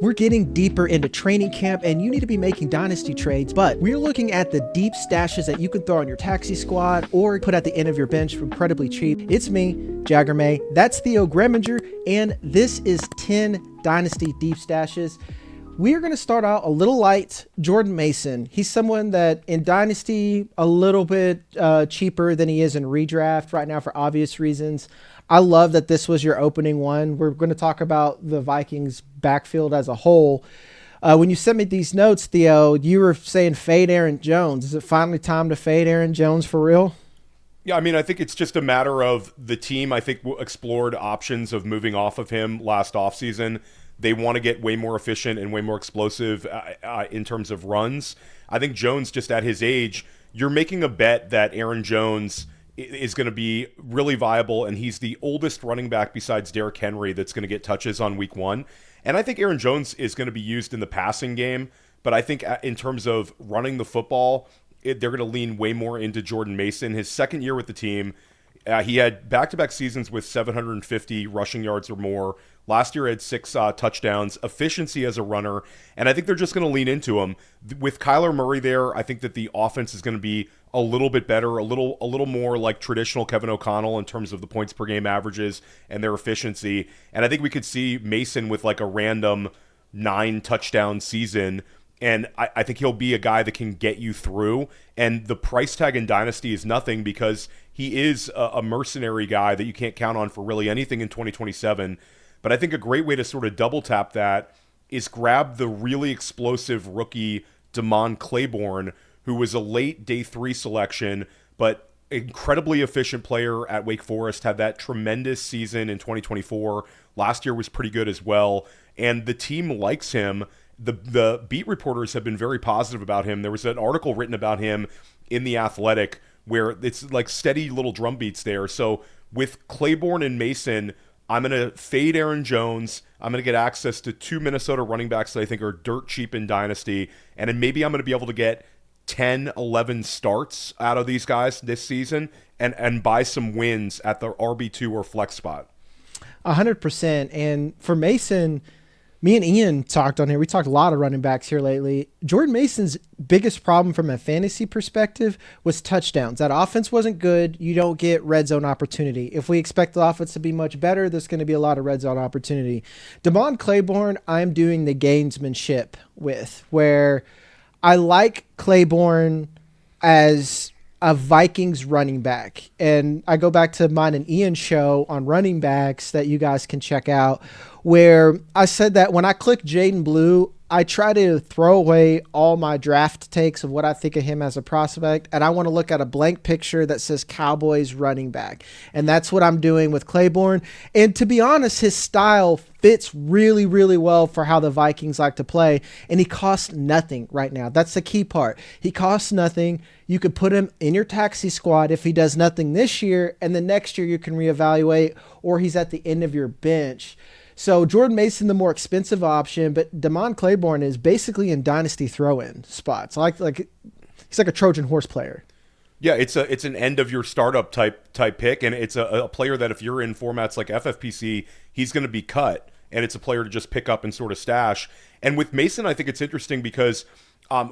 We're getting deeper into training camp and you need to be making dynasty trades, but we're looking at the deep stashes that you can throw on your taxi squad or put at the end of your bench for incredibly cheap. It's me, Jagger May. That's Theo Gremminger, and this is 10 dynasty deep stashes. We're going to start out a little light. Jordan Mason. He's someone that in Dynasty, a little bit cheaper than he is in redraft right now for obvious reasons. I love that this was your opening one. We're going to talk about the Vikings backfield as a whole. When you sent me these notes, Theo, you were saying fade Aaron Jones. Is it finally time to fade Aaron Jones for real? Yeah, I mean, I think it's just a matter of the team, I think, explored options of moving off of him last offseason. They want to get way more efficient and way more explosive in terms of runs. I think Jones, just at his age, you're making a bet that Aaron Jones is going to be really viable, and he's the oldest running back besides Derrick Henry that's going to get touches on week one. And I think Aaron Jones is going to be used in the passing game, but I think in terms of running the football, they're going to lean way more into Jordan Mason. His second year with the team, he had back-to-back seasons with 750 rushing yards or more. Last year had 6 touchdowns, efficiency as a runner, and I think they're just going to lean into him. With Kyler Murray there, I think that the offense is going to be a little bit better, a little more like traditional Kevin O'Connell in terms of the points per game averages and their efficiency. And I think we could see Mason with like a random 9 touchdown season, and I think he'll be a guy that can get you through. And the price tag in Dynasty is nothing because he is a mercenary guy that you can't count on for really anything in 2027. But I think a great way to sort of double tap that is grab the really explosive rookie Demond Claiborne, who was a late day 3 selection, but incredibly efficient player at Wake Forest, had that tremendous season in 2024. Last year was pretty good as well. And the team likes him. The beat reporters have been very positive about him. There was an article written about him in The Athletic where it's like steady little drum beats there. So with Claiborne and Mason, I'm going to fade Aaron Jones. I'm going to get access to 2 Minnesota running backs that I think are dirt cheap in Dynasty. And then maybe I'm going to be able to get 10, 11 starts out of these guys this season and buy some wins at the RB2 or flex spot. 100%. And for Mason, me and Ian talked on here. We talked a lot of running backs here lately. Jordan Mason's biggest problem from a fantasy perspective was touchdowns. That offense wasn't good. You don't get red zone opportunity. If we expect the offense to be much better, there's going to be a lot of red zone opportunity. Demond Claiborne, I'm doing the gamesmanship with, where I like Claiborne as a Vikings running back. And I go back to mine and Ian's show on running backs that you guys can check out, where I said that when I click Jaden Blue, I try to throw away all my draft takes of what I think of him as a prospect, and I want to look at a blank picture that says Cowboys running back. And that's what I'm doing with Claiborne. And to be honest, his style fits really, really well for how the Vikings like to play, and he costs nothing right now. That's the key part. He costs nothing. You could put him in your taxi squad if he does nothing this year, and the next year you can reevaluate, or he's at the end of your bench. So Jordan Mason, the more expensive option, but Demond Claiborne is basically in dynasty throw-in spots. Like he's like a Trojan horse player. Yeah, it's an end of your startup type pick, and it's a player that if you're in formats like FFPC, he's going to be cut, and it's a player to just pick up and sort of stash. And with Mason, I think it's interesting because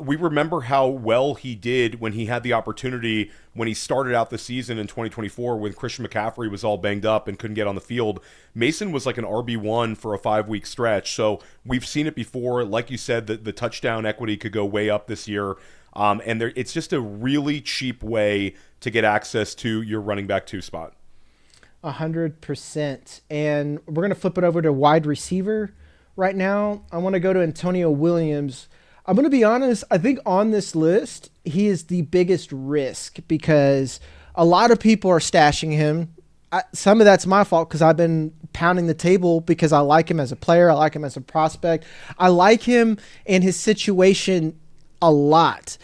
we remember how well he did when he had the opportunity when he started out the season in 2024 when Christian McCaffrey was all banged up and couldn't get on the field. Mason was like an RB1 for a 5-week stretch. So we've seen it before. Like you said, the touchdown equity could go way up this year. And it's just a really cheap way to get access to your running back 2 spot. 100%. And we're going to flip it over to wide receiver right now. I want to go to Antonio Williams. I'm going to be honest, I think on this list, he is the biggest risk because a lot of people are stashing him. Some of that's my fault because I've been pounding the table because I like him as a player. I like him as a prospect. I like him and his situation a lot.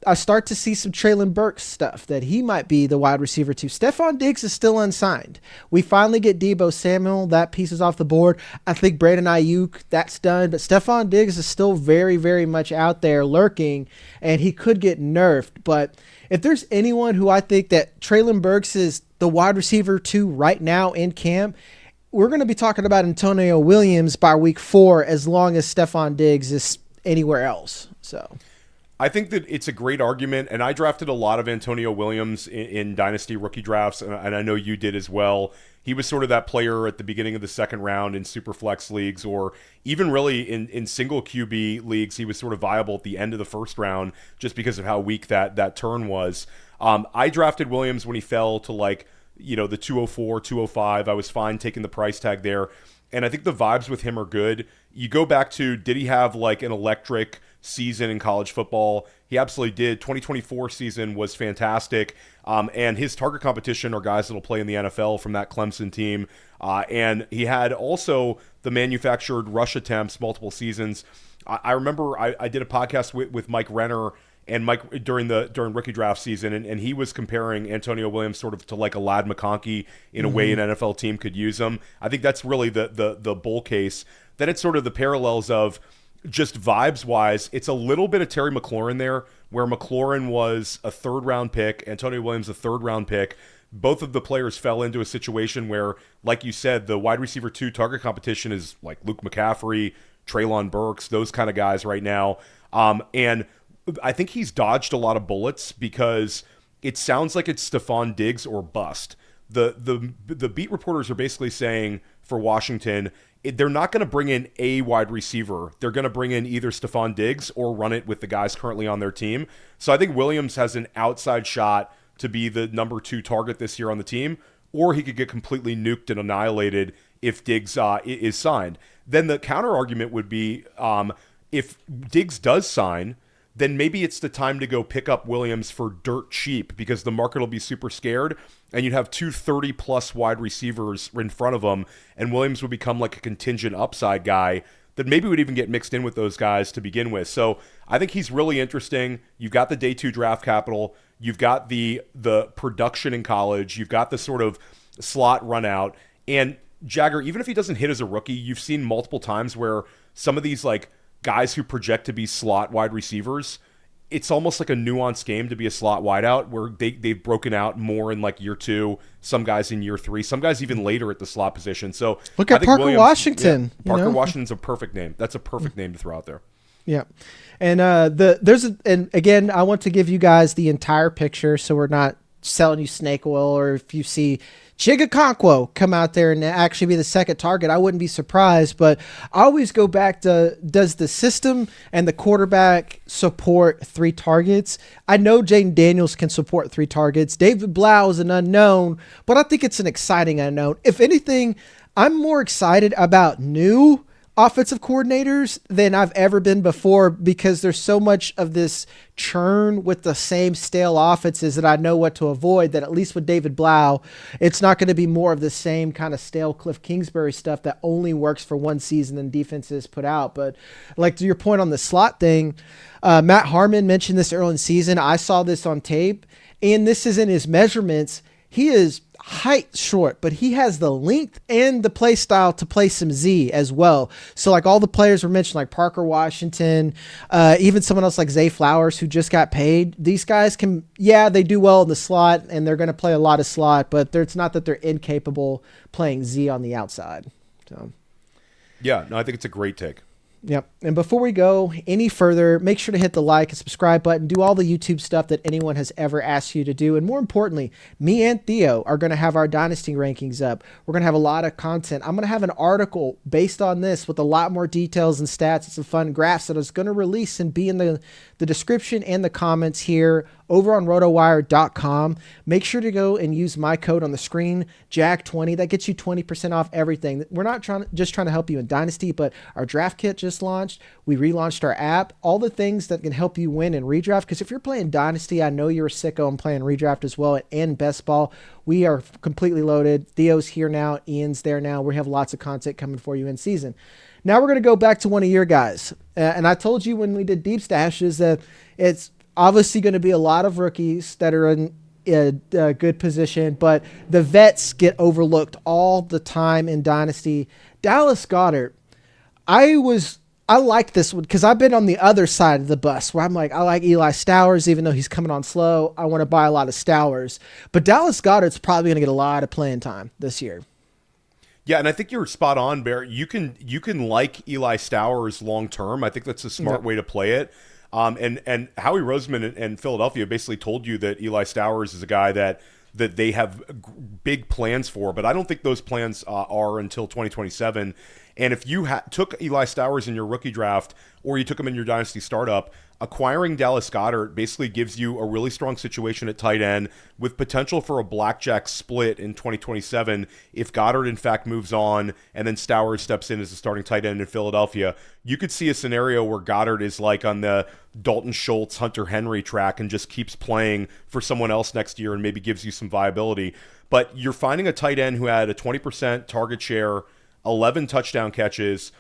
I start to see some Treylon Burks stuff that he might be the wide receiver too. Stephon Diggs is still unsigned. We finally get Deebo Samuel. That piece is off the board. I think Brandon Ayuk, that's done. But Stephon Diggs is still very, very much out there lurking, and he could get nerfed. But if there's anyone who I think that Treylon Burks is the wide receiver 2 right now in camp, we're going to be talking about Antonio Williams by week 4 as long as Stephon Diggs is anywhere else. So I think that it's a great argument, and I drafted a lot of Antonio Williams in Dynasty rookie drafts, and I know you did as well. He was sort of that player at the beginning of the second round in super flex leagues, or even really in single QB leagues. He was sort of viable at the end of the first round just because of how weak that turn was. I drafted Williams when he fell to the 204, 205. I was fine taking the price tag there. And I think the vibes with him are good. You go back to, did he have like an electric season in college football? He absolutely did. 2024 season was fantastic. And his target competition are guys that will play in the NFL from that Clemson team. And he had also the manufactured rush attempts multiple seasons. I remember I did a podcast with Mike Renner and Mike during rookie draft season, and he was comparing Antonio Williams sort of to like a Ladd McConkey in a way an NFL team could use him. I think that's really the bull case. Then it's sort of the parallels of just vibes wise. It's a little bit of Terry McLaurin there, where McLaurin was a 3rd round pick, Antonio Williams a 3rd round pick. Both of the players fell into a situation where, like you said, the wide receiver 2 target competition is like Luke McCaffrey, Treylon Burks, those kind of guys right now. And I think he's dodged a lot of bullets because it sounds like it's Stephon Diggs or bust. The beat reporters are basically saying for Washington, they're not going to bring in a wide receiver. They're going to bring in either Stephon Diggs or run it with the guys currently on their team. So I think Williams has an outside shot to be the number 2 target this year on the team, or he could get completely nuked and annihilated if Diggs is signed. Then the counter argument would be if Diggs does sign, then maybe it's the time to go pick up Williams for dirt cheap because the market will be super scared and you'd have 2 30-plus wide receivers in front of them, and Williams would become like a contingent upside guy that maybe would even get mixed in with those guys to begin with. So I think he's really interesting. You've got the day 2 draft capital. You've got the production in college. You've got the sort of slot run out. And Jagger, even if he doesn't hit as a rookie, you've seen multiple times where some of these like guys who project to be slot wide receivers, it's almost like a nuanced game to be a slot wideout where they've broken out more in like year 2, some guys in year 3, some guys even later at the slot position. So look at Parker Washington. Yeah, Parker Washington's a perfect name. That's a perfect name to throw out there. Yeah. And and again, I want to give you guys the entire picture so we're not selling you snake oil, or if you see Chigakonkwo come out there and actually be the second target, I wouldn't be surprised. But I always go back to, does the system and the quarterback support 3 targets? I know Jaden Daniels can support 3 targets. David Blau is an unknown, but I think it's an exciting unknown. If anything, I'm more excited about new offensive coordinators than I've ever been before, because there's so much of this churn with the same stale offenses that I know what to avoid, that at least with David Blau, it's not going to be more of the same kind of stale Cliff Kingsbury stuff that only works for one season and defenses put out. But like to your point on the slot thing, Matt Harmon mentioned this early in the season. I saw this on tape, and this is in his measurements. He is height short, but he has the length and the play style to play some Z as well. So like all the players were mentioned, like Parker Washington, even someone else like Zay Flowers who just got paid. These guys can, they do well in the slot and they're going to play a lot of slot, but it's not that they're incapable playing Z on the outside. So yeah, no, I think it's a great take. Yep. And before we go any further, make sure to hit the like and subscribe button. Do all the YouTube stuff that anyone has ever asked you to do. And more importantly, me and Theo are going to have our Dynasty rankings up. We're going to have a lot of content. I'm going to have an article based on this with a lot more details and stats and some fun graphs that I was going to release and be in the description and the comments here over on rotowire.com. Make sure to go and use my code on the screen, JAG20. That gets you 20% off everything. We're not just trying to help you in Dynasty, but our draft kit just launched. We relaunched our app, all the things that can help you win in redraft. Because if you're playing Dynasty, I know you're a sicko and playing redraft as well, and best ball. We are completely loaded. Theo's here now. Ian's there now. We have lots of content coming for you in season. Now we're going to go back to one of your guys. And I told you when we did deep stashes that it's obviously going to be a lot of rookies that are in a good position, but the vets get overlooked all the time in Dynasty. Dallas Goedert, I like this one because I've been on the other side of the bus where I'm like, I like Eli Stowers, even though he's coming on slow. I want to buy a lot of Stowers, but Dallas Goedert's probably going to get a lot of playing time this year. Yeah, and I think you're spot on, Bear. You can like Eli Stowers long term. I think that's a smart way to play it. And Howie Roseman and Philadelphia basically told you that Eli Stowers is a guy that they have big plans for, but I don't think those plans are until 2027. And if you took Eli Stowers in your rookie draft, or you took him in your dynasty startup, acquiring Dallas Goedert basically gives you a really strong situation at tight end with potential for a blackjack split in 2027 if Goedert in fact moves on and then Stowers steps in as the starting tight end in Philadelphia. You could see a scenario where Goedert is like on the Dalton Schultz, Hunter Henry track and just keeps playing for someone else next year and maybe gives you some viability. But you're finding a tight end who had a 20% target share, 11 touchdown catches,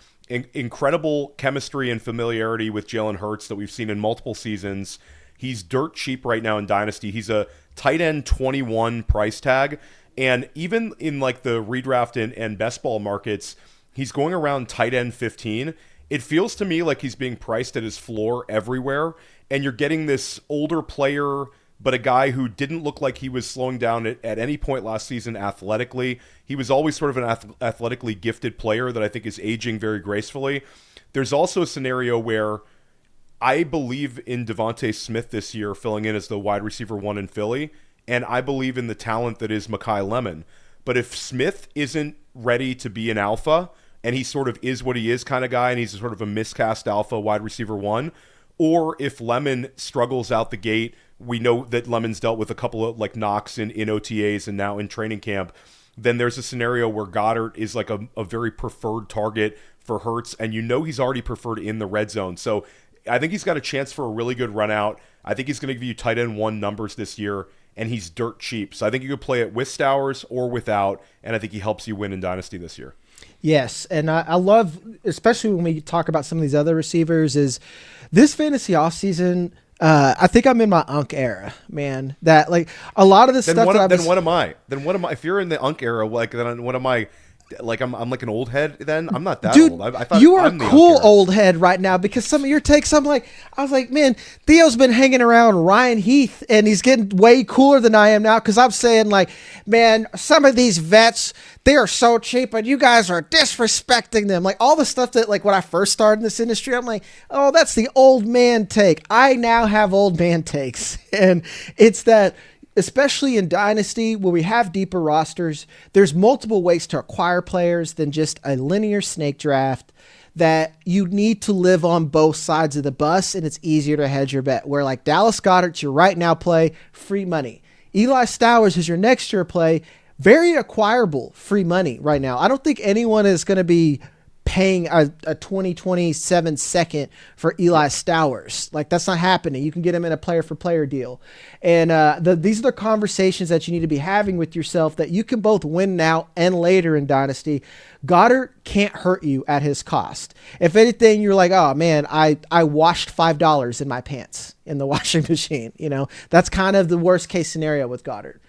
incredible chemistry and familiarity with Jalen Hurts that we've seen in multiple seasons. He's dirt cheap right now in Dynasty. He's a tight end 21 price tag. And even in like the redraft and best ball markets, he's going around tight end 15. It feels to me like he's being priced at his floor everywhere. And you're getting this older player, but a guy who didn't look like he was slowing down at any point last season athletically. He was always sort of an athletically gifted player that I think is aging very gracefully. There's also a scenario where I believe in Devontae Smith this year filling in as the wide receiver 1 in Philly, and I believe in the talent that is Mekhi Lemon. But if Smith isn't ready to be an alpha, and he sort of is what he is kind of guy, and he's sort of a miscast alpha wide receiver 1, or if Lemon struggles out the gate, we know that Lemon's dealt with a couple of like knocks in OTAs and now in training camp, then there's a scenario where Goedert is like a very preferred target for Hurts, and you know he's already preferred in the red zone. So I think he's got a chance for a really good run out. I think he's going to give you tight end 1 numbers this year, and he's dirt cheap. So I think you could play it with Stowers or without, and I think he helps you win in Dynasty this year. Yes, and I love, especially when we talk about some of these other receivers, is this fantasy offseason, I think I'm in my Unk era, man. That like a lot of the stuff. Then what am I? If you're in the Unk era, like then what am I? Like I'm like an old head. Then I'm not that old. I thought you are a cool old head right now because some of your takes. I was like, man, Theo's been hanging around Ryan Heath, and he's getting way cooler than I am now because I'm saying like, man, some of these vets, they are so cheap, and you guys are disrespecting them. Like all the stuff that like when I first started in this industry, I'm like, oh, that's the old man take. I now have old man takes, and it's that. Especially in Dynasty, where we have deeper rosters, there's multiple ways to acquire players than just a linear snake draft, that you need to live on both sides of the bus, and it's easier to hedge your bet. Where like Dallas Goedert's your right now play, free money. Eli Stowers is your next year play, very acquirable, free money right now. I don't think anyone is going to be paying a 2027 second for Eli Stowers. Like that's not happening. You can get him in a player for player deal. And these are the conversations that you need to be having with yourself that you can both win now and later in Dynasty. Goedert can't hurt you at his cost. If anything, you're like, oh man, I washed $5 in my pants in the washing machine. You know, that's kind of the worst case scenario with Goedert.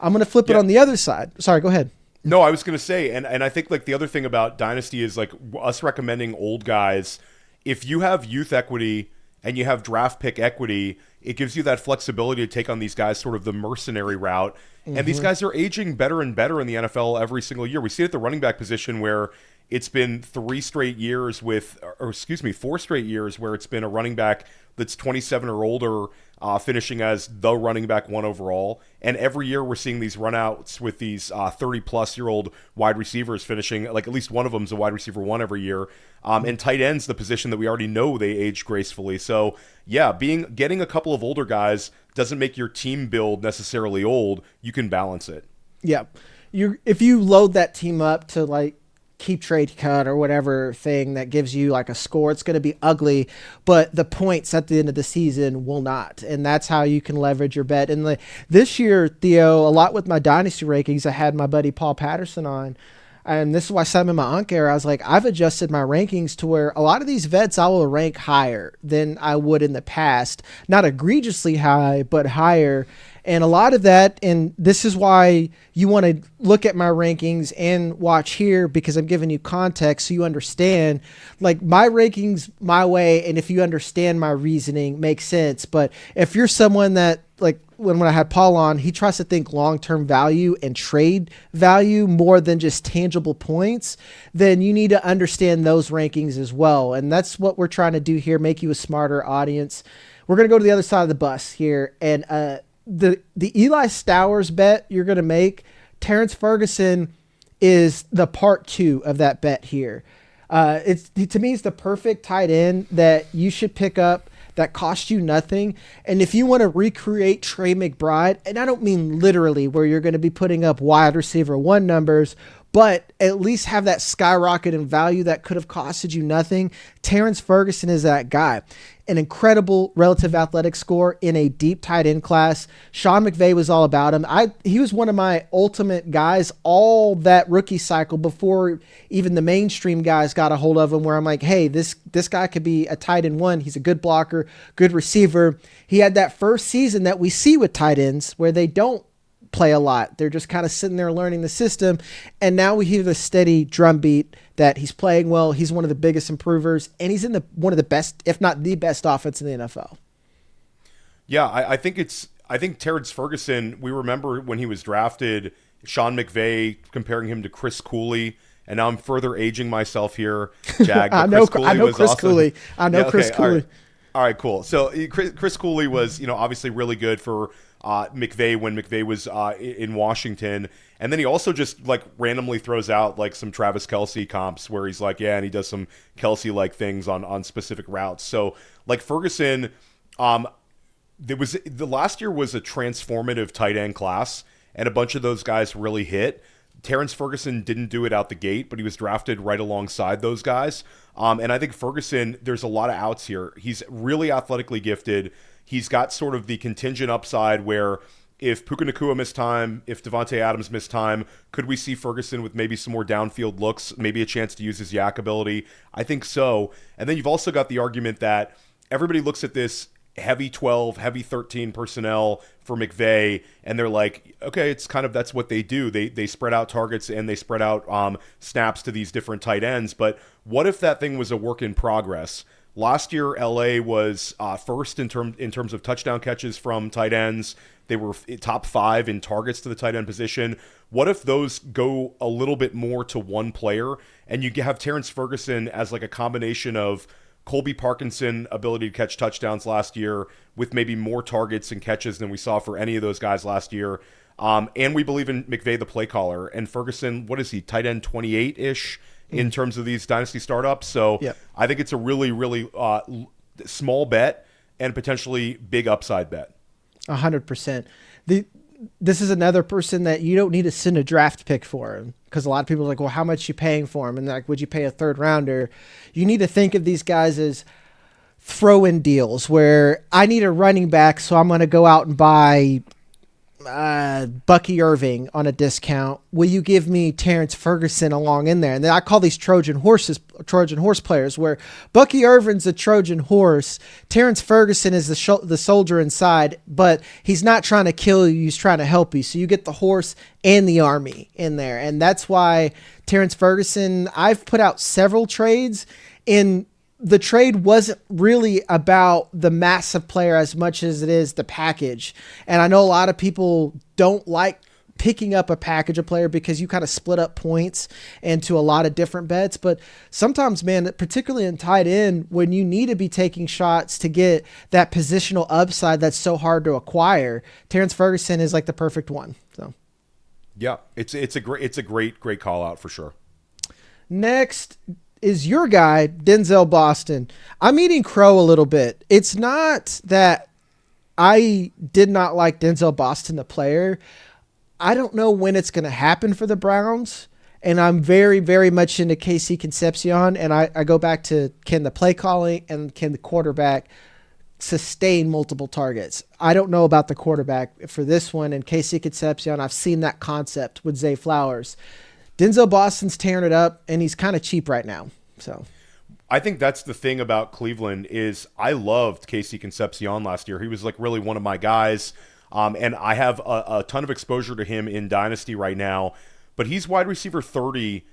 I'm going to flip it on the other side. Sorry, go ahead. No, I was going to say, and I think like the other thing about Dynasty is like us recommending old guys. If you have youth equity and you have draft pick equity, it gives you that flexibility to take on these guys sort of the mercenary route. Mm-hmm. And these guys are aging better and better in the NFL every single year. We see it at the running back position where it's been 4 straight years where it's been a running back that's 27 or older, finishing as the running back 1 overall. And every year we're seeing these runouts with these 30-plus-year-old wide receivers finishing, like at least one of them is a wide receiver 1 every year. And tight end's the position that we already know they age gracefully. So, yeah, getting a couple of older guys doesn't make your team build necessarily old. You can balance it. Yeah. If you load that team up to, like, keep trade cut or whatever thing that gives you like a score, it's going to be ugly, but the points at the end of the season will not. And that's how you can leverage your bet. And this year, Theo, a lot with my Dynasty rankings, I had my buddy Paul Patterson on, and this is why I'm in my Unk era. I was like, I've adjusted my rankings to where a lot of these vets I will rank higher than I would in the past. Not egregiously high, but higher. And a lot of that, and this is why you want to look at my rankings and watch here, because I'm giving you context so you understand. Like my rankings, my way, and if you understand my reasoning, makes sense. But if you're someone that, like when I had Paul on, he tries to think long-term value and trade value more than just tangible points, then you need to understand those rankings as well. And that's what we're trying to do here, make you a smarter audience. We're going to go to the other side of the bus here. And the Eli Stowers bet you're going to make, Terrance Ferguson is the part 2 of that bet here. To me, it's the perfect tight end that you should pick up that costs you nothing. And if you want to recreate Trey McBride, and I don't mean literally where you're going to be putting up wide receiver 1 numbers, but at least have that skyrocket in value that could have costed you nothing, Terrance Ferguson is that guy. An incredible relative athletic score in a deep tight end class. Sean McVay was all about him. He was one of my ultimate guys all that rookie cycle before even the mainstream guys got a hold of him, where I'm like, hey, this guy could be a tight end 1. He's a good blocker, good receiver. He had that first season that we see with tight ends where they don't play a lot. They're just kind of sitting there learning the system. And now we hear the steady drumbeat that he's playing well. He's one of the biggest improvers, and he's in one of the best, if not the best offense in the NFL. Yeah, I think Terrance Ferguson, we remember when he was drafted, Sean McVay comparing him to Chris Cooley. And now I'm further aging myself here, Jag. I know Chris Cooley. Chris Cooley. All right, cool. So Chris Cooley was, obviously really good for McVay when McVay was in Washington. And then he also just like randomly throws out like some Travis Kelce comps where he's like, yeah, and he does some Kelce-like things on specific routes. So like Ferguson, the last year was a transformative tight end class, and a bunch of those guys really hit. Terrance Ferguson didn't do it out the gate, but he was drafted right alongside those guys. And I think Ferguson, there's a lot of outs here. He's really athletically gifted. He's got sort of the contingent upside where if Puka Nacua missed time, if Devontae Adams missed time, could we see Ferguson with maybe some more downfield looks, maybe a chance to use his yak ability? I think so. And then you've also got the argument that everybody looks at this heavy 12, heavy 13 personnel for McVay, and they're like, okay, it's kind of, that's what they do. They spread out targets and they spread out snaps to these different tight ends. But what if that thing was a work in progress? Last year, LA was first in terms of touchdown catches from tight ends. They were top 5 in targets to the tight end position. What if those go a little bit more to one player, and you have Terrance Ferguson as like a combination of Colby Parkinson ability to catch touchdowns last year with maybe more targets and catches than we saw for any of those guys last year. And we believe in McVay, the play caller. And Ferguson, what is he, tight end 28-ish in terms of these dynasty startups? So yep. I think it's a really, really small bet and potentially big upside bet. 100%. This is another person that you don't need to send a draft pick for him, because a lot of people are like, well, how much you paying for him? And like, would you pay a 3rd rounder? You need to think of these guys as throw-in deals where I need a running back, so I'm going to go out and buy Bucky Irving on a discount. Will you give me Terrance Ferguson along in there? And then I call these Trojan horse players, where Bucky Irving's a Trojan horse, Terrance Ferguson is the soldier inside, but he's not trying to kill you, he's trying to help you. So you get the horse and the army in there. And that's why Terrance Ferguson, I've put out several trades, and the trade wasn't really about the massive player as much as it is the package. And I know a lot of people don't like picking up a package of player because you kind of split up points into a lot of different bets. But sometimes, man, particularly in tight end, when you need to be taking shots to get that positional upside that's so hard to acquire, Terrance Ferguson is like the perfect one. So, yeah, it's a great call out for sure. Next is your guy, Denzel Boston. I'm eating crow a little bit. It's not that I did not like Denzel Boston, the player. I don't know when it's going to happen for the Browns, and I'm very, very much into KC Concepcion, and I go back to, can the play calling and can the quarterback sustain multiple targets? I don't know about the quarterback for this one, and KC Concepcion, I've seen that concept with Zay Flowers. Denzel Boston's tearing it up, and he's kind of cheap right now. So, I think that's the thing about Cleveland is I loved KC Concepcion last year. He was like really one of my guys, and I have a ton of exposure to him in Dynasty right now. But he's wide receiver 30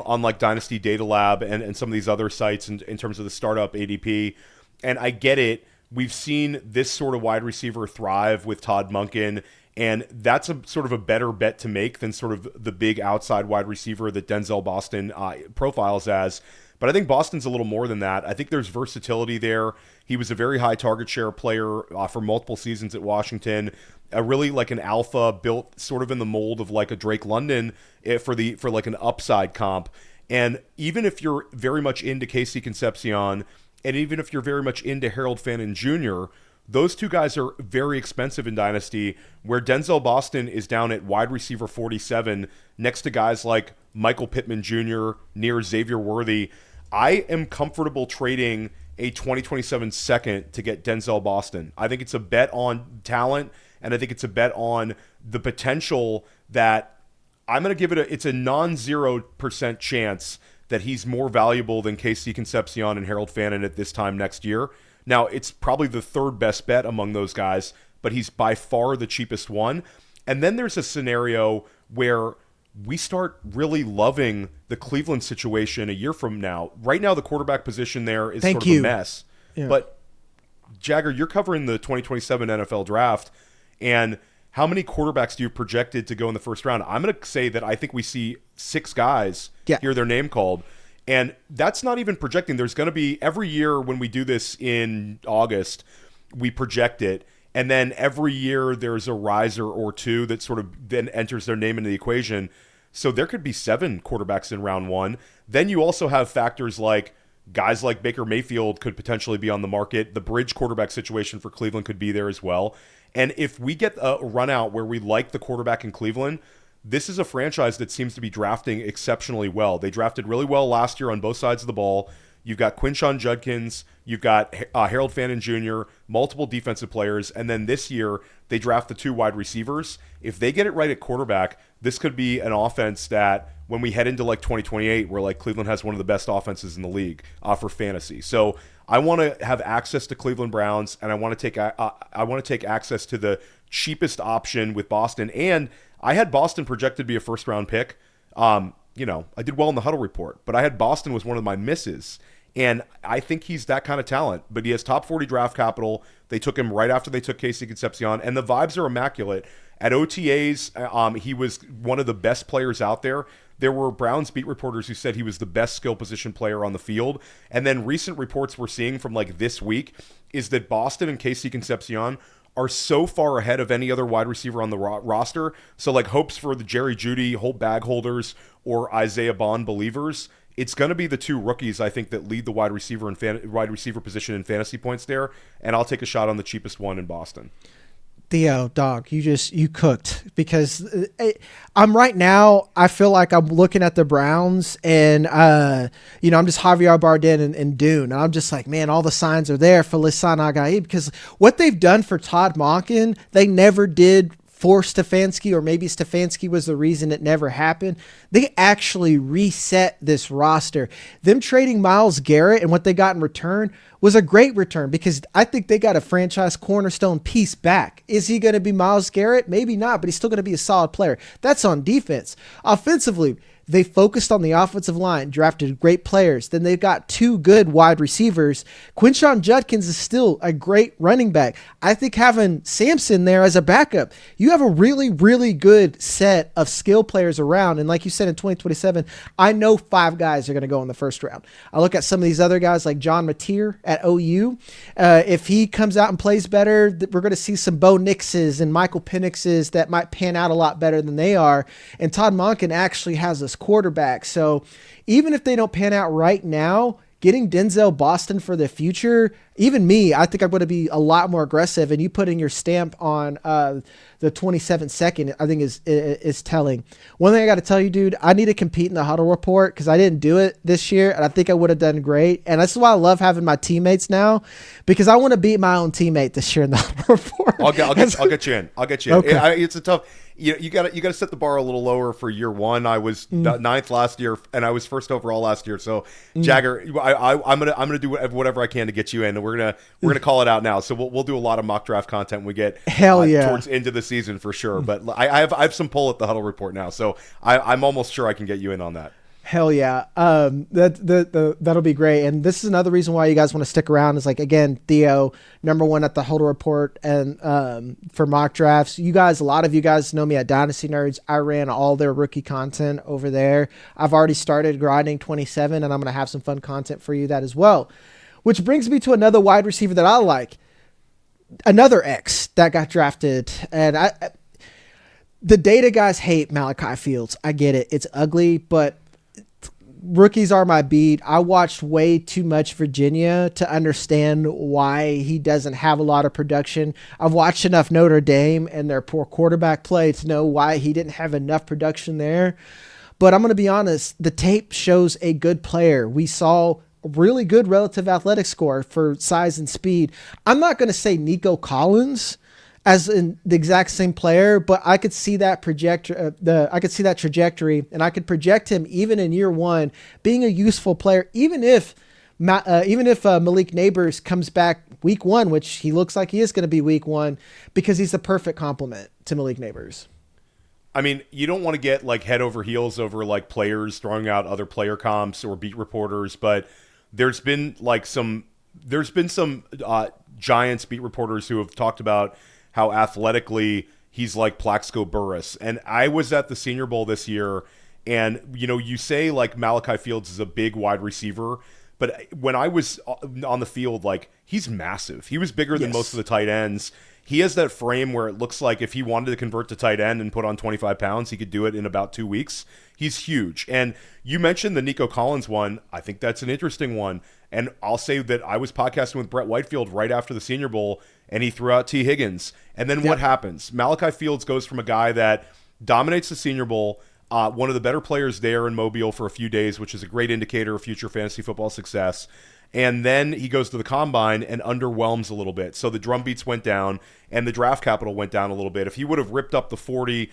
on like Dynasty Data Lab and some of these other sites in terms of the startup ADP. And I get it. we've seen this sort of wide receiver thrive with Todd Monken, and that's a sort of a better bet to make than sort of the big outside wide receiver that Denzel Boston profiles as. But I think Boston's a little more than that. I think there's versatility there. He was a very high target share player for multiple seasons at Washington. Really like an alpha built sort of in the mold of like a Drake London for like an upside comp. And even if you're very much into Casey Concepcion, and even if you're very much into Harold Fannin Jr., those two guys are very expensive in Dynasty, where Denzel Boston is down at wide receiver 47 next to guys like Michael Pittman Jr., near Xavier Worthy. I am comfortable trading a 2027 second to get Denzel Boston. I think it's a bet on talent, and I think it's a bet on the potential that I'm going to give it it's a non-0% chance that he's more valuable than Casey Concepcion and Harold Fannin at this time next year. Now, it's probably the third best bet among those guys, but he's by far the cheapest one. And then there's a scenario where we start really loving the Cleveland situation a year from now. Right now, the quarterback position there is sort of a mess. Yeah. But, Jagger, you're covering the 2027 NFL draft, and how many quarterbacks do you projected to go in the first round? I'm going to say that I think we see 6 guys hear their name called. And that's not even projecting. There's going to be, every year when we do this in August, we project it. And then every year there's a riser or two that sort of then enters their name into the equation. So there could be 7 quarterbacks in round 1. Then you also have factors like guys like Baker Mayfield could potentially be on the market. The bridge quarterback situation for Cleveland could be there as well. And if we get a run out where we like the quarterback in Cleveland, this is a franchise that seems to be drafting exceptionally well. They drafted really well last year on both sides of the ball. You've got Quinshon Judkins, you've got Harold Fannin Jr., multiple defensive players, and then this year they draft the 2 wide receivers. If they get it right at quarterback, this could be an offense that when we head into like 2028, where like Cleveland has one of the best offenses in the league for fantasy. So I want to have access to Cleveland Browns, and I want to take access to the cheapest option with Boston. And I had Boston projected to be a first-round pick. I did well in the Huddle Report, but I had Boston was one of my misses. And I think he's that kind of talent, but he has top 40 draft capital. They took him right after they took Casey Concepcion, and the vibes are immaculate. At OTAs, he was one of the best players out there. There were Browns beat reporters who said he was the best skill position player on the field. And then recent reports we're seeing from like this week is that Boston and Casey Concepcion are so far ahead of any other wide receiver on the roster. So like hopes for the Jerry Jeudy, Holt bag holders, or Isaiah Bond believers, it's going to be the 2 rookies, I think, that lead the wide receiver position in fantasy points there. And I'll take a shot on the cheapest one in Boston. Theo, dog, you cooked, because I'm right now, I feel like I'm looking at the Browns and, I'm just Javier Bardem and Dune. And I'm just like, man, all the signs are there for Lisan Agai, because what they've done for Todd Monken, they never did for Stefanski, or maybe Stefanski was the reason it never happened. They actually reset this roster. Them trading Myles Garrett and what they got in return was a great return, because I think they got a franchise cornerstone piece back. Is he going to be Myles Garrett? Maybe not, but he's still going to be a solid player. That's on defense. Offensively, they focused on the offensive line, drafted great players. Then they've got 2 good wide receivers. Quinshon Judkins is still a great running back. I think having Sampson there as a backup, you have a really, really good set of skill players around. And like you said, in 2027, I know 5 guys are going to go in the first round. I look at some of these other guys like John Mateer at OU. If he comes out and plays better, we're going to see some Bo Nixes and Michael Penixes that might pan out a lot better than they are. And Todd Monken actually has this quarterback. So even if they don't pan out right now, getting Denzel Boston for the future, even me, I think I'm going to be a lot more aggressive. And you putting your stamp on the 27 second, I think is telling. One thing I got to tell you, dude, I need to compete in the Huddle Report, because I didn't do it this year, and I think I would have done great. And that's why I love having my teammates now, because I want to beat my own teammate this year in the Huddle Report. I'll get you in. I'll get you in. Okay. It's a tough. You got to set the bar a little lower for year 1. I was 9th last year, and I was first overall last year. So Jagger, I'm gonna do whatever I can to get you in, and we're gonna call it out now. So we'll do a lot of mock draft content when we get towards into the season for sure. But I have some pull at the Huddle Report now, so I'm almost sure I can get you in on that. Hell yeah. That'll be great. And this is another reason why you guys want to stick around is like, again, Theo, number one at the Huddle Report and for mock drafts. You guys, a lot of you guys know me at Dynasty Nerds. I ran all their rookie content over there. I've already started grinding 27 and I'm going to have some fun content for you that as well. Which brings me to another wide receiver that I like. Another X that got drafted. And the data guys hate Malachi Fields. I get it. It's ugly, but rookies are my beat. I watched way too much Virginia to understand why he doesn't have a lot of production. I've watched enough Notre Dame and their poor quarterback play to know why he didn't have enough production there. But I'm going to be honest, the tape shows a good player. We saw a really good relative athletic score for size and speed. I'm not going to say Nico Collins as in the exact same player, but I could see that trajectory, and I could project him even in year one being a useful player, even if Malik Neighbors comes back week one, which he looks like he is going to be week one, because he's the perfect complement to Malik Neighbors. I mean, you don't want to get like head over heels over like players throwing out other player comps or beat reporters, but there's been some Giants beat reporters who have talked about how athletically he's like Plaxico Burress. And I was at the Senior Bowl this year, and, you say like Malachi Fields is a big wide receiver, but when I was on the field, like, he's massive. He was bigger than most of the tight ends. He has that frame where it looks like if he wanted to convert to tight end and put on 25 pounds, he could do it in about 2 weeks. He's huge. And you mentioned the Nico Collins one. I think that's an interesting one. And I'll say that I was podcasting with Brett Whitefield right after the Senior Bowl, and he threw out T. Higgins. And then what happens? Malachi Fields goes from a guy that dominates the Senior Bowl, one of the better players there in Mobile for a few days, which is a great indicator of future fantasy football success. And then he goes to the combine and underwhelms a little bit. So the drum beats went down and the draft capital went down a little bit. If he would have ripped up the 40,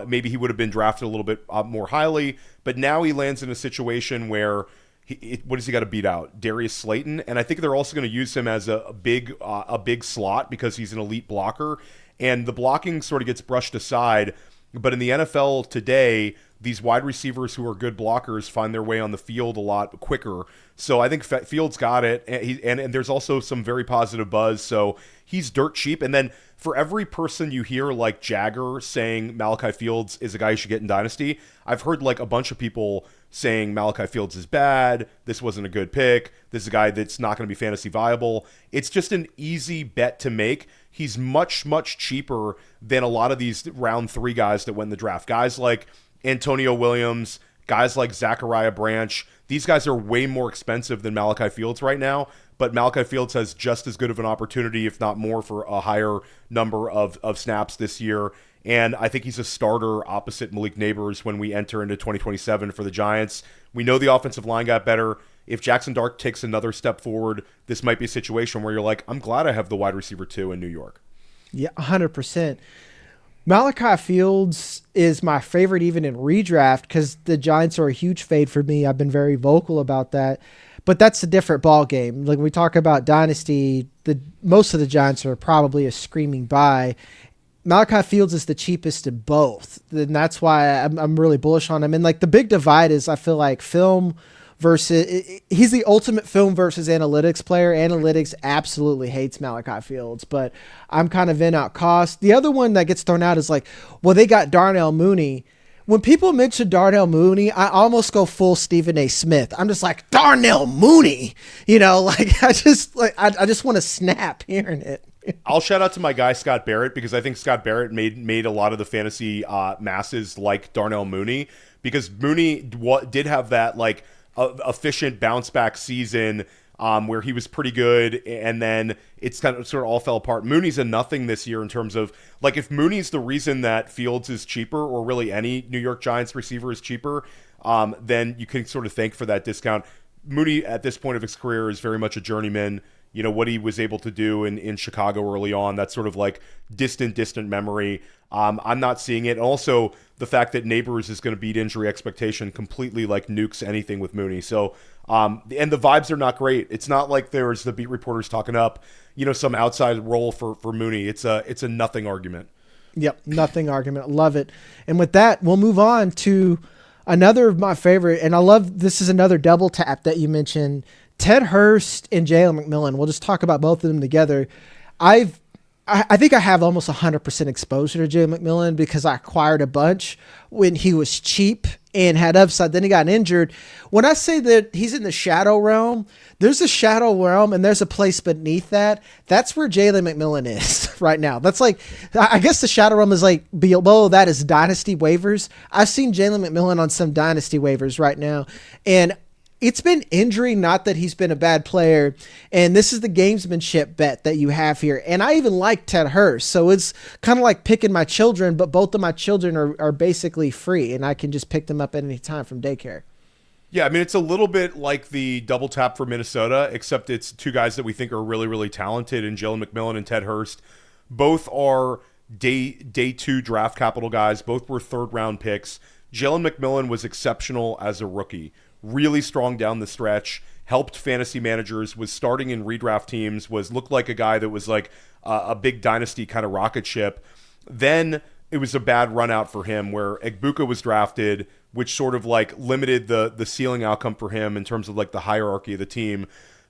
maybe he would have been drafted a little bit more highly. But now he lands in a situation where what does he got to beat out? Darius Slayton. And I think they're also going to use him as a big slot because he's an elite blocker. And the blocking sort of gets brushed aside. But in the NFL today, these wide receivers who are good blockers find their way on the field a lot quicker. So I think Fields got it. And there's also some very positive buzz. So he's dirt cheap. And then for every person you hear like Jagger saying Malachi Fields is a guy you should get in Dynasty, I've heard like a bunch of people saying Malachi Fields is bad, this wasn't a good pick, this is a guy that's not going to be fantasy viable. It's just an easy bet to make. He's much, much cheaper than a lot of these round 3 guys that went in the draft. Guys like Antonio Williams, guys like Zachariah Branch. These guys are way more expensive than Malachi Fields right now, but Malachi Fields has just as good of an opportunity, if not more, for a higher number of snaps this year. And I think he's a starter opposite Malik Neighbors when we enter into 2027 for the Giants. We know the offensive line got better. If Jackson Dart takes another step forward, this might be a situation where you're like, I'm glad I have the wide receiver 2 in New York. Yeah, 100%. Malachi Fields is my favorite even in redraft because the Giants are a huge fade for me. I've been very vocal about that. But that's a different ball game. Like when we talk about Dynasty, most of the Giants are probably a screaming buy. Malachi Fields is the cheapest in both. And that's why I'm really bullish on him. And like the big divide is I feel like film versus he's the ultimate film versus analytics player. Analytics absolutely hates Malachi Fields, but I'm kind of in out cost. The other one that gets thrown out is like, well, they got Darnell Mooney. When people mention Darnell Mooney, I almost go full Stephen A. Smith. I'm just like, Darnell Mooney, like I just want to snap hearing it. I'll shout out to my guy Scott Barrett because I think Scott Barrett made a lot of the fantasy masses like Darnell Mooney, because Mooney did have that like efficient bounce back season where he was pretty good, and then it's kind of sort of all fell apart. Mooney's a nothing this year in terms of like if Mooney's the reason that Fields is cheaper, or really any New York Giants receiver is cheaper, then you can sort of thank for that discount. Mooney at this point of his career is very much a journeyman. What he was able to do in Chicago early on, that's sort of like distant memory. I'm not seeing it. Also, the fact that Neighbors is going to beat injury expectation completely like nukes anything with Mooney. So, and the vibes are not great. It's not like there's the beat reporters talking up, some outside role for Mooney. It's a nothing argument. Yep, nothing argument. Love it. And with that, we'll move on to Another of my favorite, and I love, this is another double tap that you mentioned, Ted Hurst and Jalen McMillan. We'll just talk about both of them together. I think I have almost 100% exposure to Jalen McMillan because I acquired a bunch when he was cheap and had upside. Then he got injured. When I say that he's in the shadow realm, there's a shadow realm and there's a place beneath that. That's where Jalen McMillan is right now. That's like, I guess the shadow realm is like below that is Dynasty waivers. I've seen Jalen McMillan on some Dynasty waivers right now. And it's been injury, not that he's been a bad player. And this is the gamesmanship bet that you have here. And I even like Ted Hurst. So it's kind of like picking my children, but both of my children are basically free and I can just pick them up at any time from daycare. Yeah, I mean, it's a little bit like the double tap for Minnesota, except it's two guys that we think are really, really talented in Jalen McMillan and Ted Hurst. Both are day two draft capital guys. Both were third round picks. Jalen McMillan was exceptional as a rookie. Really strong down the stretch, helped fantasy managers, was starting in redraft teams, looked like a guy that was like a big dynasty kind of rocket ship. Then it was a bad run out for him where Egbuka was drafted, which sort of like limited the ceiling outcome for him in terms of like the hierarchy of the team.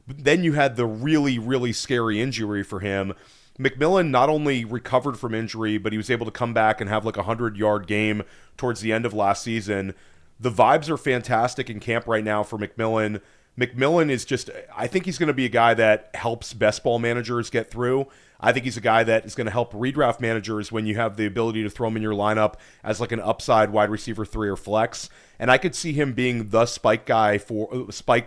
But then you had the really, really scary injury for him. McMillan not only recovered from injury, but he was able to come back and have like a 100-yard game towards the end of last season. The vibes are fantastic in camp right now for McMillan. McMillan is just, I think he's going to be a guy that helps best ball managers get through. I think he's a guy that is going to help redraft managers when you have the ability to throw him in your lineup as like an upside wide receiver 3 or flex. And I could see him being the spike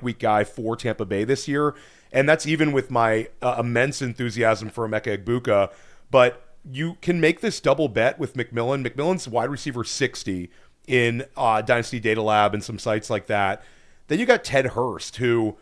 week guy for Tampa Bay this year. And that's even with my immense enthusiasm for Emeka Egbuka. But you can make this double bet with McMillan. McMillan's wide receiver 60 in Dynasty Data Lab and some sites like that. Then you got Ted Hurst, who,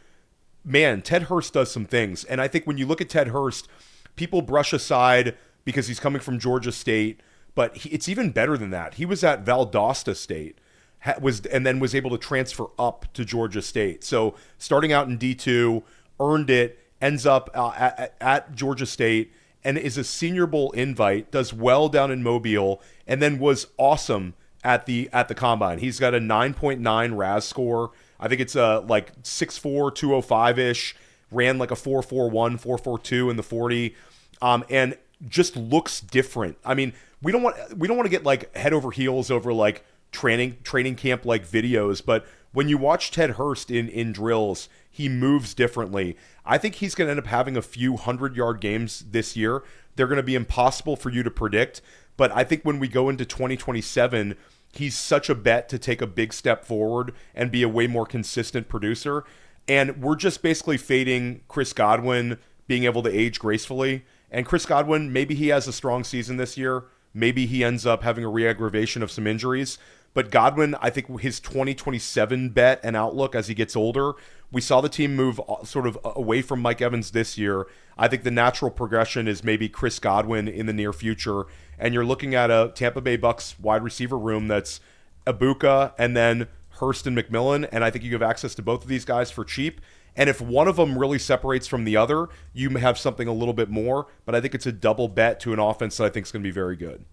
man, Ted Hurst does some things. And I think when you look at Ted Hurst, people brush aside because he's coming from Georgia State, but it's even better than that. He was at Valdosta State, and then was able to transfer up to Georgia State. So starting out in D2, earned it, ends up at Georgia State, and is a Senior Bowl invite, does well down in Mobile, and then was awesome at the combine. He's got a 9.9 RAS score. I think it's like 6'4", 205-ish, ran like a 4.41, 4.42 in the 40, and just looks different. I mean, we don't want to get like head over heels over like training camp like videos, but when you watch Ted Hurst in drills, he moves differently. I think he's going to end up having a few 100-yard games this year. They're going to be impossible for you to predict, but I think when we go into 2027, he's such a bet to take a big step forward and be a way more consistent producer. And we're just basically fading Chris Godwin being able to age gracefully. And Chris Godwin, maybe he has a strong season this year. Maybe he ends up having a re-aggravation of some injuries. But Godwin, I think his 2027 bet and outlook as he gets older, we saw the team move sort of away from Mike Evans this year. I think the natural progression is maybe Chris Godwin in the near future. And you're looking at a Tampa Bay Bucks wide receiver room that's Egbuka and then Hurst and McMillan. And I think you have access to both of these guys for cheap. And if one of them really separates from the other, you may have something a little bit more. But I think it's a double bet to an offense that I think is going to be very good.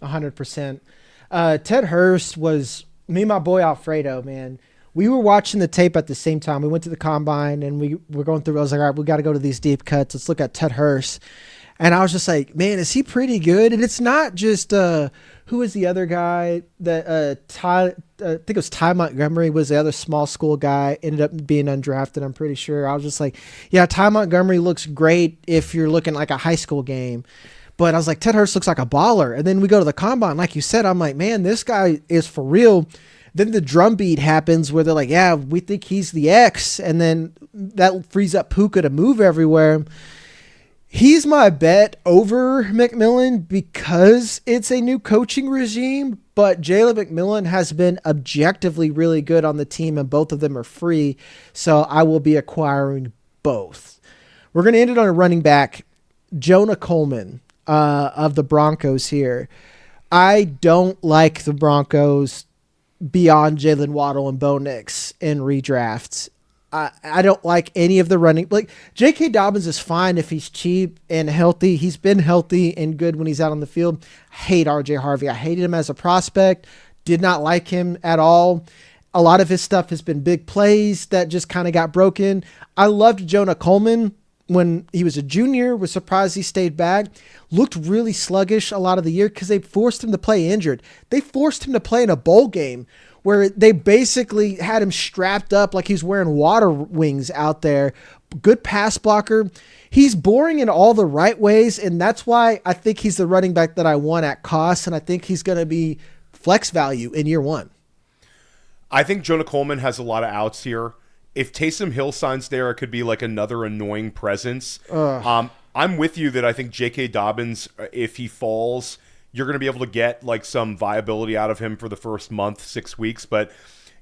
100%. Ted Hurst was me and my boy Alfredo, man. We were watching the tape at the same time. We went to the combine and we were going through. I was like, all right, we got to go to these deep cuts. Let's look at Ted Hurst. And I was just like, man, is he pretty good? And it's not just who was the other guy that I think it was Ty Montgomery was the other small school guy, ended up being undrafted, I'm pretty sure. I was just like, yeah, Ty Montgomery looks great if you're looking like a high school game. But I was like, Ted Hurst looks like a baller. And then we go to the combine. Like you said, I'm like, man, this guy is for real. Then the drumbeat happens where they're like, yeah, we think he's the X. And then that frees up Puka to move everywhere. He's my bet over McMillan because it's a new coaching regime. But Jalen McMillan has been objectively really good on the team, and both of them are free. So I will be acquiring both. We're going to end it on a running back, Jonah Coleman. Of the Broncos here. I don't like the Broncos beyond Jalen Waddle and Bo Nix in redrafts. I don't like any of the running. Like J.K. Dobbins is fine if he's cheap and healthy. He's been healthy and good when he's out on the field. I hate R.J. Harvey. I hated him as a prospect. Did not like him at all. A lot of his stuff has been big plays that just kind of got broken. I loved Jonah Coleman when he was a junior. Was surprised he stayed back. Looked really sluggish a lot of the year because they forced him to play injured. They forced him to play in a bowl game where they basically had him strapped up like he's wearing water wings out there. Good pass blocker. He's boring in all the right ways, and that's why I think he's the running back that I want at cost, and I think he's going to be flex value in year one. I think Jonah Coleman has a lot of outs here. If Taysom Hill signs there, it could be like another annoying presence. I'm with you that I think J.K. Dobbins, if he falls, you're going to be able to get like some viability out of him for the first month, 6 weeks. But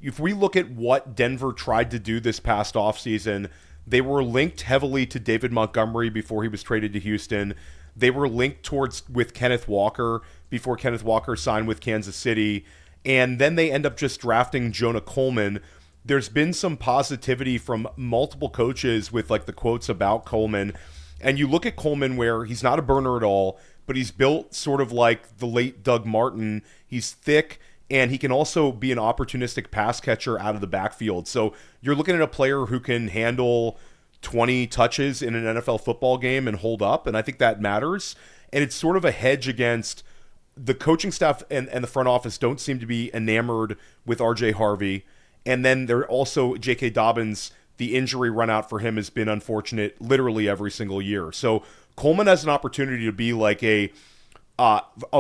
if we look at what Denver tried to do this past offseason, they were linked heavily to David Montgomery before he was traded to Houston. They were linked with Kenneth Walker before Kenneth Walker signed with Kansas City. And then they end up just drafting Jonah Coleman. There's been some positivity from multiple coaches with like the quotes about Coleman. And you look at Coleman where he's not a burner at all, but he's built sort of like the late Doug Martin. He's thick, and he can also be an opportunistic pass catcher out of the backfield. So you're looking at a player who can handle 20 touches in an NFL football game and hold up, and I think that matters. And it's sort of a hedge against the coaching staff and the front office don't seem to be enamored with RJ Harvey. And then they're also J.K. Dobbins, the injury run out for him has been unfortunate literally every single year. So Coleman has an opportunity to be like a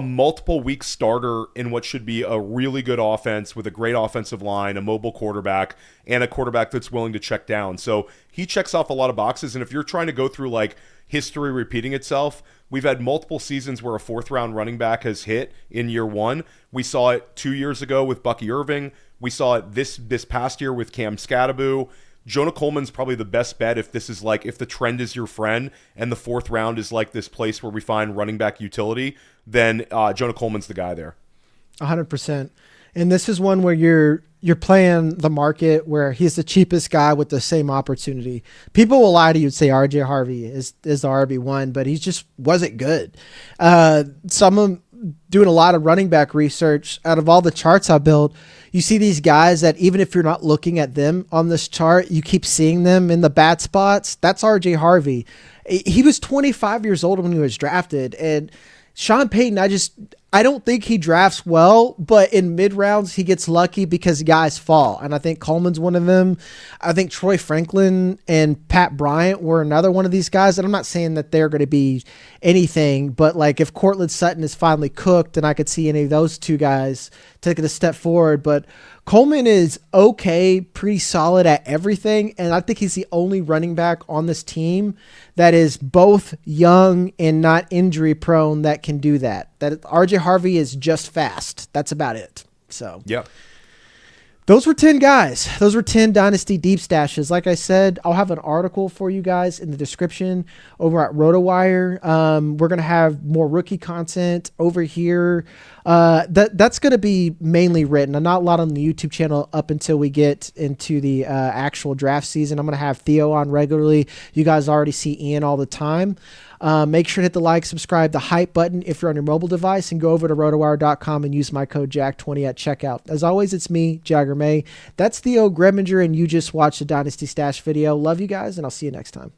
multiple week starter in what should be a really good offense with a great offensive line, a mobile quarterback, and a quarterback that's willing to check down. So he checks off a lot of boxes. And if you're trying to go through like history repeating itself, we've had multiple seasons where a fourth round running back has hit in year one. We saw it 2 years ago with Bucky Irving. We saw it this past year with Cam Scatterbo. Jonah Coleman's probably the best bet if the trend is your friend and the fourth round is like this place where we find running back utility, then Jonah Coleman's the guy there. 100%. And this is one where you're playing the market where he's the cheapest guy with the same opportunity. People will lie to you and say RJ Harvey is the RB1, but he just wasn't good. Someone doing a lot of running back research, out of all the charts I built, you see these guys that even if you're not looking at them on this chart, you keep seeing them in the bad spots. That's RJ Harvey. He was 25 years old when he was drafted, and Sean Payton, I don't think he drafts well, but in mid rounds, he gets lucky because guys fall. And I think Coleman's one of them. I think Troy Franklin and Pat Bryant were another one of these guys. And I'm not saying that they're going to be anything, but like if Cortland Sutton is finally cooked, and I could see any of those two guys taking a step forward. But Coleman is okay, pretty solid at everything. And I think he's the only running back on this team that is both young and not injury prone that can do that. That RJ Harvey is just fast. That's about it. So, yep. Those were 10 guys. Those were 10 Dynasty deep stashes. Like I said, I'll have an article for you guys in the description over at RotoWire. We're going to have more rookie content over here. That's going to be mainly written. Not a lot on the YouTube channel up until we get into the actual draft season. I'm going to have Theo on regularly. You guys already see Ian all the time. Make sure to hit the like, subscribe, the hype button if you're on your mobile device, and go over to rotowire.com and use my code JAG20 at checkout. As always, it's me, Jagger. That's Theo Gremminger, and you just watched the Dynasty Stash video. Love you guys, and I'll see you next time.